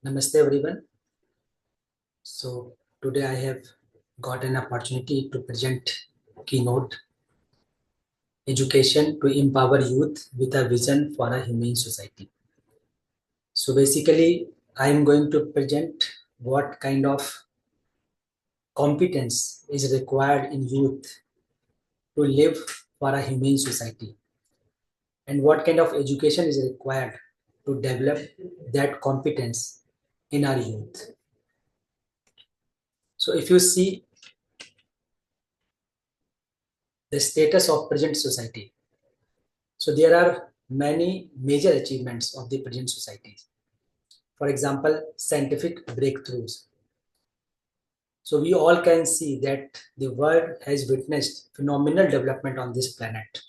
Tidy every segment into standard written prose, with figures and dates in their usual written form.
Namaste everyone. So today I have got an opportunity to present Keynote Education to Empower Youth with a Vision for a Humane Society. So basically I am going to present what kind of competence is required in youth to live for a humane society and what kind of education is required to develop that competence in our youth. So if you see the status of present society, so there are many major achievements of the present societies. For example, scientific breakthroughs. So we all can see that the world has witnessed phenomenal development on this planet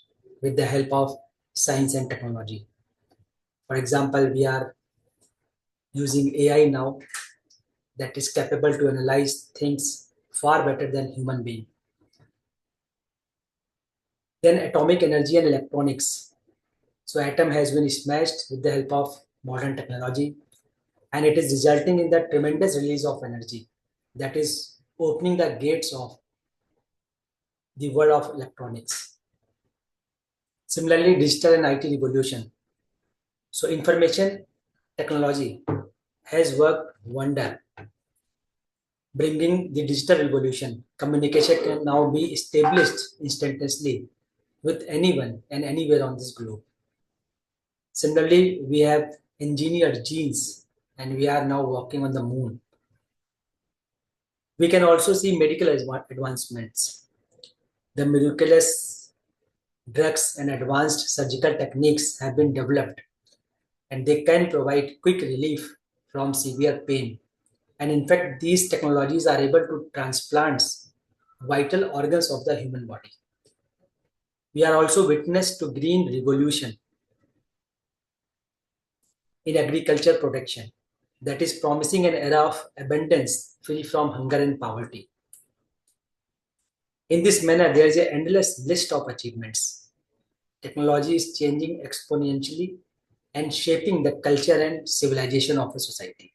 with the help of science and technology. For example, we are using AI now that is capable to analyze things far better than human being. Then atomic energy and electronics. So atom has been smashed with the help of modern technology, and it is resulting in the tremendous release of energy that is opening the gates of the world of electronics. Similarly, digital and IT revolution. So information technology has worked wonder, bringing the digital revolution. Communication can now be established instantaneously with anyone and anywhere on this globe. Similarly, we have engineered genes and we are now walking on the moon. We can also see medical advancements. The miraculous drugs and advanced surgical techniques have been developed and they can provide quick relief from severe pain. And in fact, these technologies are able to transplant vital organs of the human body. We are also witness to green revolution in agriculture production that is promising an era of abundance free from hunger and poverty. In this manner, there is an endless list of achievements. Technology is changing exponentially and shaping the culture and civilization of a society.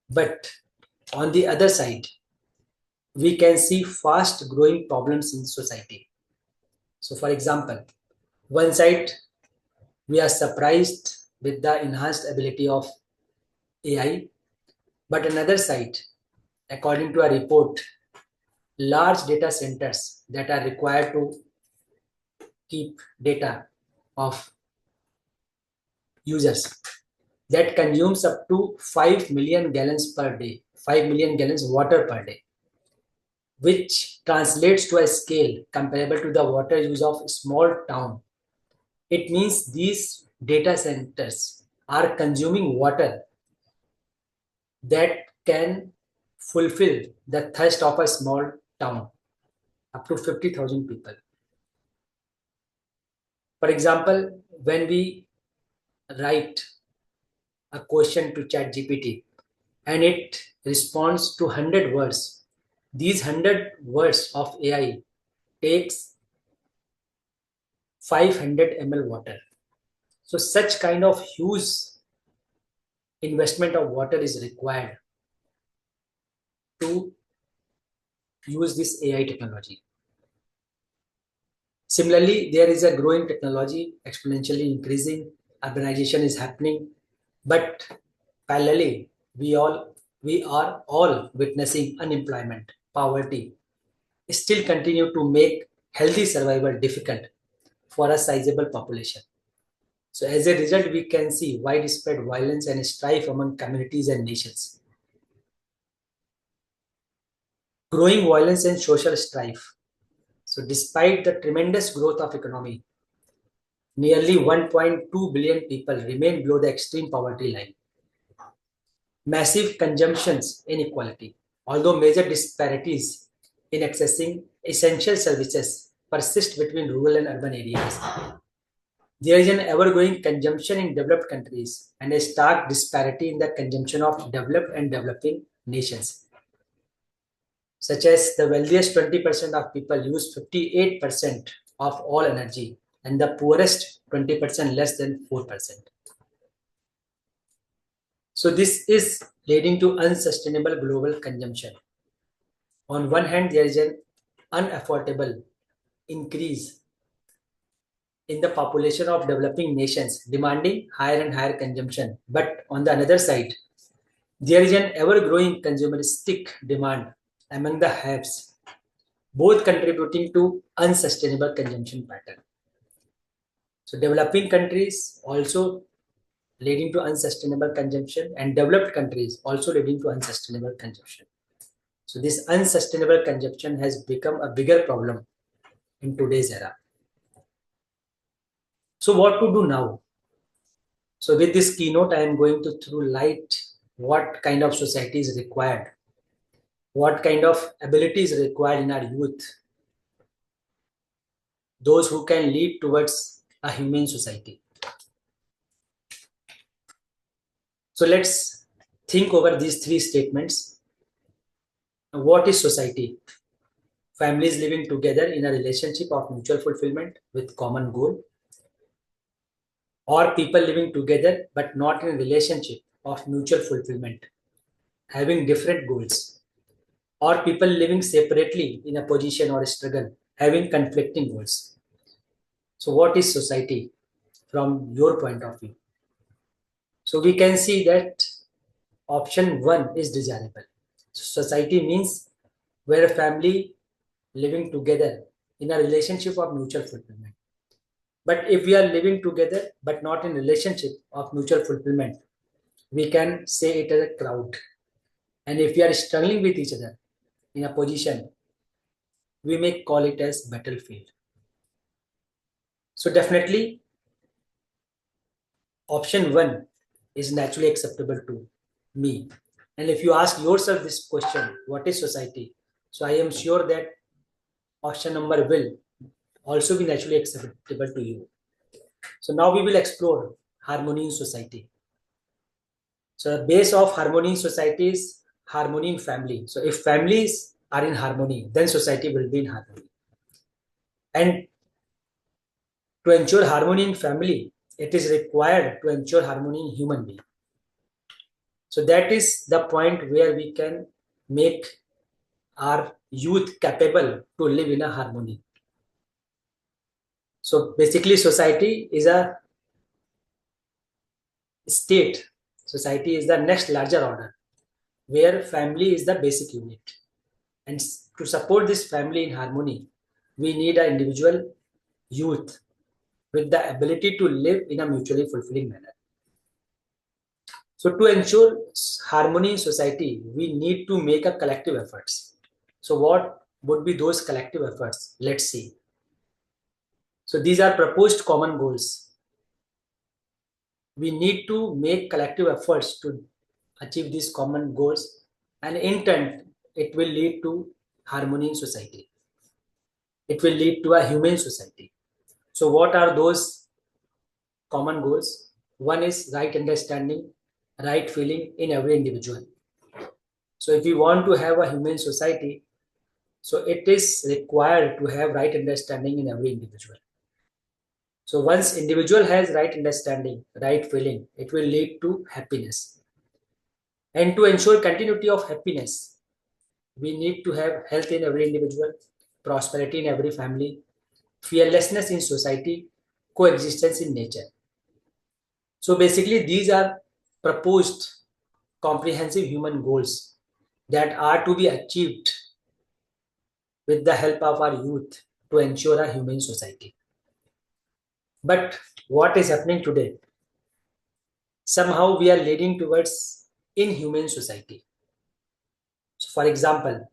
But on the other side, we can see fast growing problems in society. So for example, one side, we are surprised with the enhanced ability of AI, but another side, according to a report, large data centers that are required to keep data of users that consumes up to 5 million gallons per day, 5 million gallons water per day, which translates to a scale comparable to the water use of a small town. It means these data centers are consuming water that can fulfill the thirst of a small town, up to 50,000 people. For example, when we write a question to ChatGPT and it responds to 100 words, these 100 words of AI takes 500 ml water. So such kind of huge investment of water is required to use this AI technology. Similarly, there is a growing technology exponentially increasing, urbanization is happening, but parallelly, we are all witnessing unemployment, poverty, still continue to make healthy survival difficult for a sizable population. So as a result, we can see widespread violence and strife among communities and nations. Growing violence and social strife. So despite the tremendous growth of economy, nearly 1.2 billion people remain below the extreme poverty line. Massive consumptions inequality. Although major disparities in accessing essential services persist between rural and urban areas, there is an ever-growing consumption in developed countries and a stark disparity in the consumption of developed and developing nations. Such as the wealthiest 20% of people use 58% of all energy and the poorest 20% less than 4%. So this is leading to unsustainable global consumption. On one hand, there is an unaffordable increase in the population of developing nations, demanding higher and higher consumption. But on the other side, there is an ever-growing consumeristic demand among the haves, both contributing to unsustainable consumption pattern. So developing countries also leading to unsustainable consumption, and developed countries also leading to unsustainable consumption. So this unsustainable consumption has become a bigger problem in today's era. So what to do now? So with this keynote, I am going to throw light what kind of society is required, what kind of ability is required in our youth, those who can lead towards a humane society. So let's think over these three statements. What is society? Families living together in a relationship of mutual fulfillment with common goal, or people living together but not in a relationship of mutual fulfillment, having different goals, or people living separately in a position or a struggle, having conflicting goals. So what is society from your point of view? So we can see that option 1 is desirable. Society means where a family living together in a relationship of mutual fulfillment. But if we are living together but not in relationship of mutual fulfillment, we can say it as a crowd. And if we are struggling with each other in a position, we may call it as battlefield. So definitely option 1 is naturally acceptable to me. And if you ask yourself this question, what is society? So I am sure that option number will also be naturally acceptable to you. So now we will explore harmony in society. So the base of harmony in society is harmony in family. So if families are in harmony, then society will be in harmony. And to ensure harmony in family, it is required to ensure harmony in human being. So that is the point where we can make our youth capable to live in a harmony. So basically society is a state. Society is the next larger order where family is the basic unit. And to support this family in harmony, we need an individual youth with the ability to live in a mutually fulfilling manner. So to ensure harmony in society, we need to make a collective efforts. So what would be those collective efforts? Let's see. So these are proposed common goals. We need to make collective efforts to achieve these common goals, and in turn, it will lead to harmony in society. It will lead to a humane society. So what are those common goals? One is right understanding, right feeling in every individual. So if we want to have a humane society, so it is required to have right understanding in every individual. So once individual has right understanding, right feeling, it will lead to happiness. And to ensure continuity of happiness, we need to have health in every individual, prosperity in every family, fearlessness in society, coexistence in nature. So basically, these are proposed comprehensive human goals that are to be achieved with the help of our youth to ensure a humane society. But what is happening today? Somehow we are leading towards inhumane society. So for example,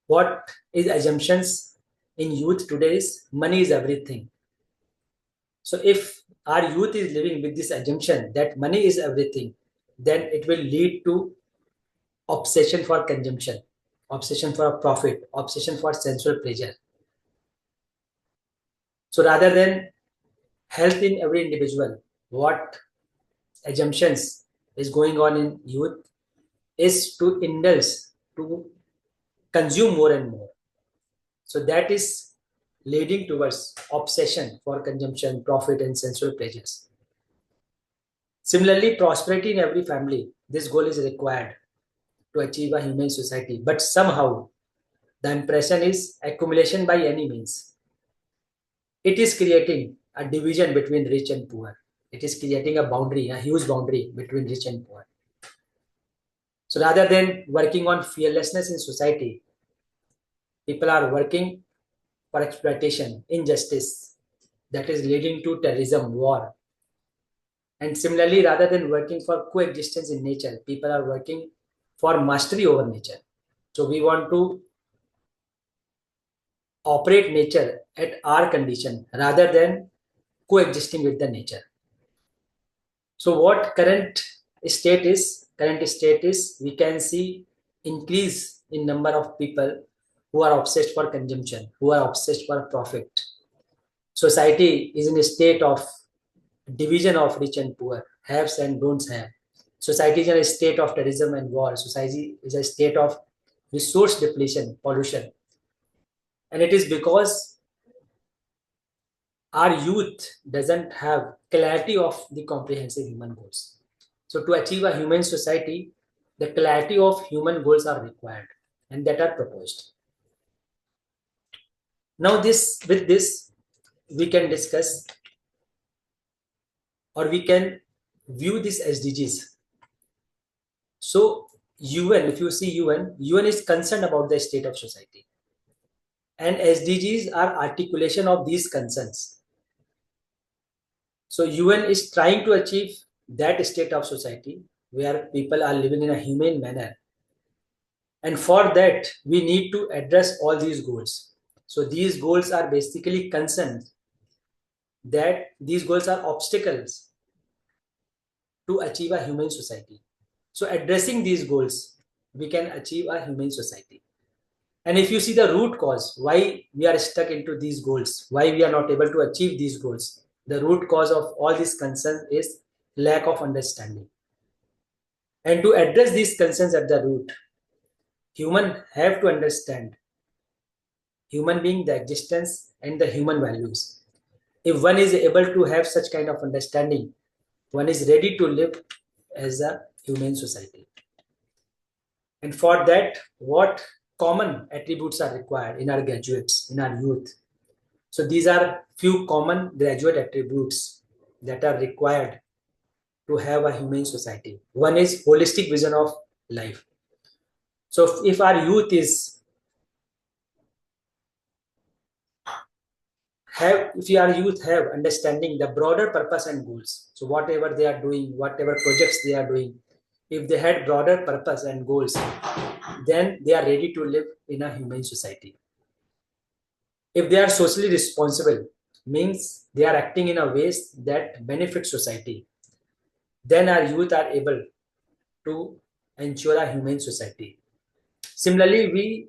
what is assumptions in youth today is money is everything. So if our youth is living with this assumption that money is everything, then it will lead to obsession for consumption, obsession for profit, obsession for sensual pleasure. So rather than health in every individual, what assumptions is going on in youth is to indulge, to consume more and more. So that is leading towards obsession for consumption, profit, and sensual pleasures. Similarly, prosperity in every family. This goal is required to achieve a humane society. But somehow, the impression is accumulation by any means. It is creating a division between rich and poor. It is creating a boundary, a huge boundary between rich and poor. So rather than working on fearlessness in society, people are working for exploitation, injustice that is leading to terrorism, war. And similarly, rather than working for coexistence in nature, people are working for mastery over nature. So we want to operate nature at our condition rather than coexisting with the nature. So what current state is we can see increase in number of people who are obsessed for consumption, who are obsessed for profit. Society is in a state of division of rich and poor, haves and don't have. Society is in a state of terrorism and war. Society is a state of resource depletion, pollution. And it is because our youth doesn't have clarity of the comprehensive human goals. So to achieve a human society, the clarity of human goals are required and that are proposed. Now with this, we can discuss or we can view these SDGs. So UN, if you see UN is concerned about the state of society. And SDGs are articulation of these concerns. So UN is trying to achieve that state of society where people are living in a humane manner. And for that, we need to address all these goals. So these goals are basically concerns that these goals are obstacles to achieve a humane society. So addressing these goals, we can achieve a humane society. And if you see the root cause, why we are stuck into these goals, why we are not able to achieve these goals, the root cause of all these concerns is lack of understanding. And to address these concerns at the root, human have to understand human being, the existence and the human values. If one is able to have such kind of understanding, one is ready to live as a humane society. And for that, what common attributes are required in our graduates, in our youth? So these are few common graduate attributes that are required to have a humane society. One is holistic vision of life. So if our youth is if our youth have understanding the broader purpose and goals, so whatever they are doing, whatever projects they are doing, if they had broader purpose and goals, then they are ready to live in a humane society. If they are socially responsible, means they are acting in a ways that benefit society, then our youth are able to ensure a humane society. Similarly, we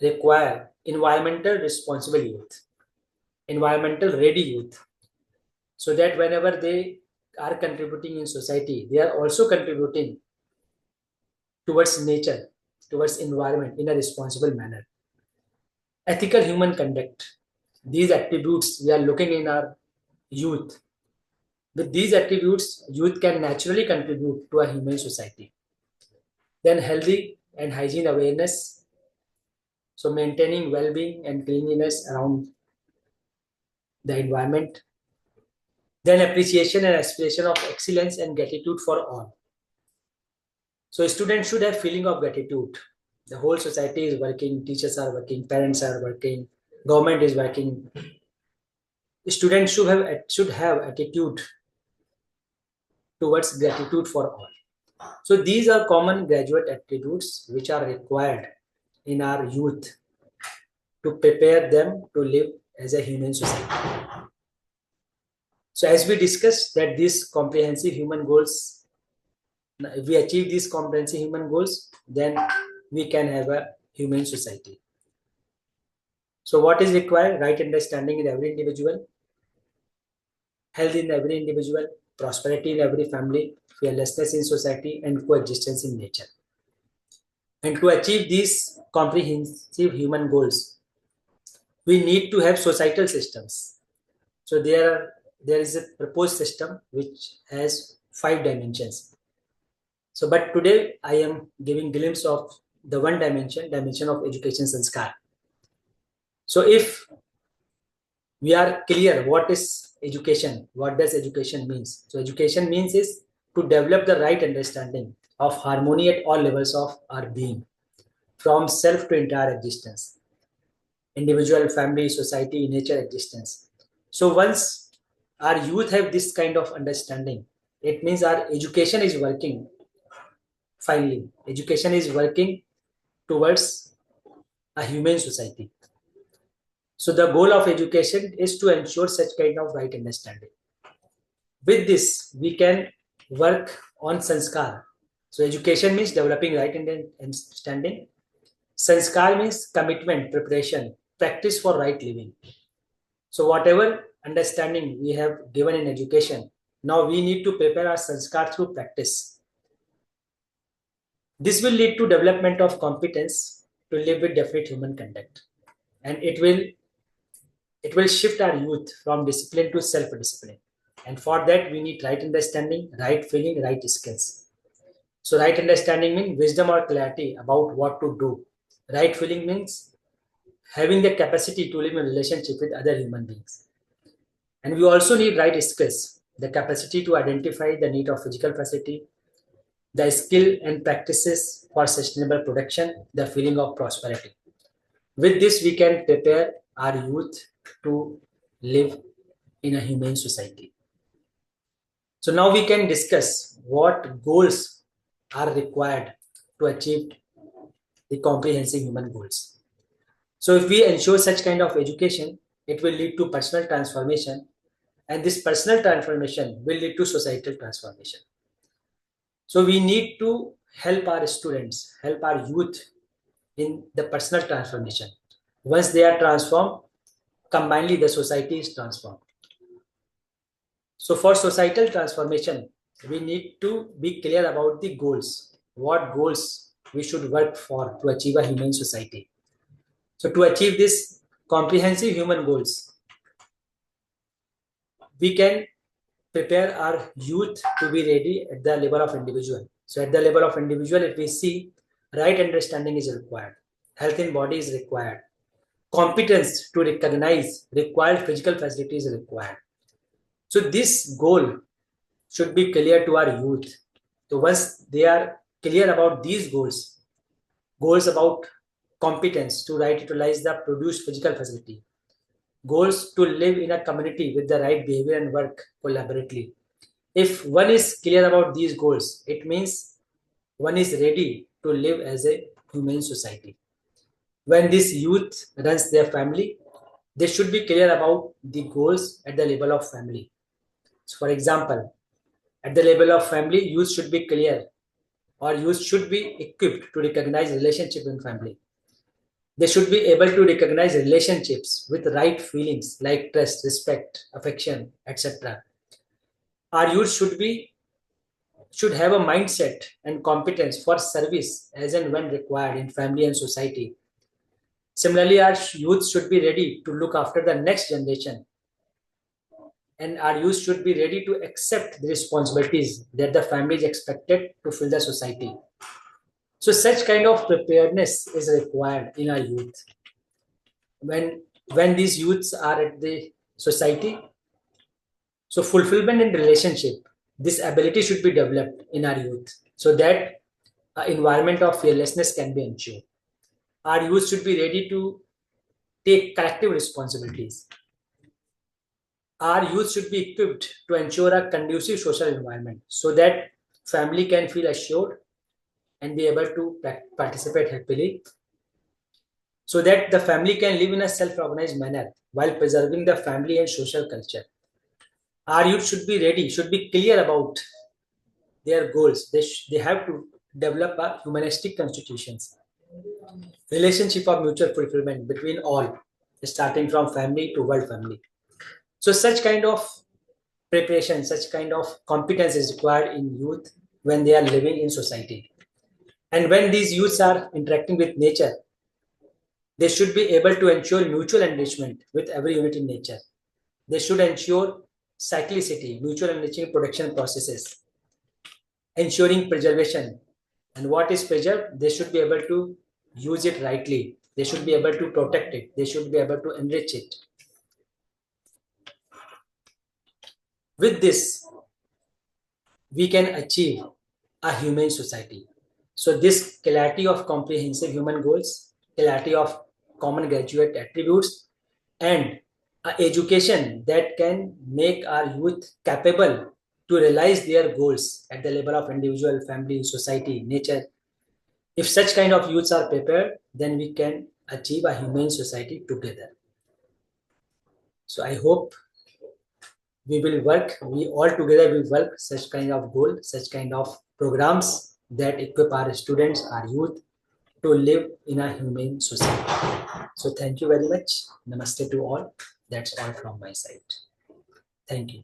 require environmental responsible youth, environmental ready youth, so that whenever they are contributing in society, they are also contributing towards nature, towards environment in a responsible manner. Ethical human conduct. These attributes we are looking in our youth. With these attributes, youth can naturally contribute to a humane society. Then healthy and hygiene awareness. So maintaining well-being and cleanliness around the environment. Then appreciation and aspiration of excellence and gratitude for all. So students should have feeling of gratitude. The whole society is working, teachers are working, parents are working, government is working. Students should have attitude towards gratitude for all. So these are common graduate attributes which are required in our youth to prepare them to live as a human society. So as we discussed that these comprehensive human goals, if we achieve these comprehensive human goals, then we can have a human society. So what is required? Right understanding in every individual, health in every individual, prosperity in every family, fearlessness in society, and coexistence in nature. And to achieve these comprehensive human goals, we need to have societal systems. So there is a proposed system which has 5 dimensions. So, but today I am giving glimpse of the one dimension of education sanskar. So, if we are clear what is education, what does education means? So, education means is to develop the right understanding of harmony at all levels of our being, from self to entire existence, individual, family, society, nature, existence. So, once our youth have this kind of understanding, it means our education is working finally. Education is working towards a humane society. So the goal of education is to ensure such kind of right understanding. With this, we can work on sanskar. So education means developing right understanding. Sanskar means commitment, preparation, practice for right living. So whatever understanding we have given in education, now we need to prepare our sanskar through practice. This will lead to development of competence to live with definite human conduct, and it will shift our youth from discipline to self-discipline. And for that, we need right understanding, right feeling, right skills. So, right understanding means wisdom or clarity about what to do. Right feeling means having the capacity to live in a relationship with other human beings. And we also need right skills, the capacity to identify the need of physical facility, the skill and practices for sustainable production, the feeling of prosperity. With this, we can prepare our youth to live in a humane society. So now we can discuss what goals are required to achieve the comprehensive human goals. So if we ensure such kind of education, it will lead to personal transformation, and this personal transformation will lead to societal transformation. So we need to help our students, help our youth in the personal transformation. Once they are transformed, combinedly the society is transformed. So for societal transformation, we need to be clear about the goals. What goals we should work for to achieve a humane society. So to achieve this comprehensive human goals, we can prepare our youth to be ready at the level of individual. So at the level of individual, if we see right understanding is required, health in body is required, competence to recognize required physical facilities is required. So this goal should be clear to our youth. So once they are clear about these goals, goals about competence to right utilize the produced physical facility, goals to live in a community with the right behavior and work collaboratively. If one is clear about these goals, it means one is ready to live as a humane society. When this youth runs their family, they should be clear about the goals at the level of family. So for example, at the level of family, youth should be clear, or youth should be equipped to recognize relationship in family. They should be able to recognize relationships with right feelings like trust, respect, affection, etc. Our youth should have a mindset and competence for service as and when required in family and society. Similarly, our youth should be ready to look after the next generation, and our youth should be ready to accept the responsibilities that the family is expected to fill the society. So such kind of preparedness is required in our youth. When these youths are at the society, so fulfillment in relationship, this ability should be developed in our youth so that an environment of fearlessness can be ensured. Our youth should be ready to take collective responsibilities. Our youth should be equipped to ensure a conducive social environment so that family can feel assured and be able to participate happily, so that the family can live in a self-organized manner while preserving the family and social culture. Our youth should be ready, should be clear about their goals. They have to develop a humanistic constitutions, relationship of mutual fulfillment between all, starting from family to world family. So such kind of preparation, such kind of competence is required in youth when they are living in society. And when these youths are interacting with nature, they should be able to ensure mutual enrichment with every unit in nature. They should ensure cyclicity, mutual enriching production processes. ensuring preservation. And what is preserved? They should be able to use it rightly. They should be able to protect it. They should be able to enrich it. With this, we can achieve a humane society. So this clarity of comprehensive human goals, clarity of common graduate attributes, and education that can make our youth capable to realize their goals at the level of individual, family, society, nature. If such kind of youths are prepared, then we can achieve a humane society together. So I hope we all together will work such kind of goal, such kind of programs that equip our students, our youth to live in a humane society. So thank you very much. Namaste to all. That's all from my side. Thank you.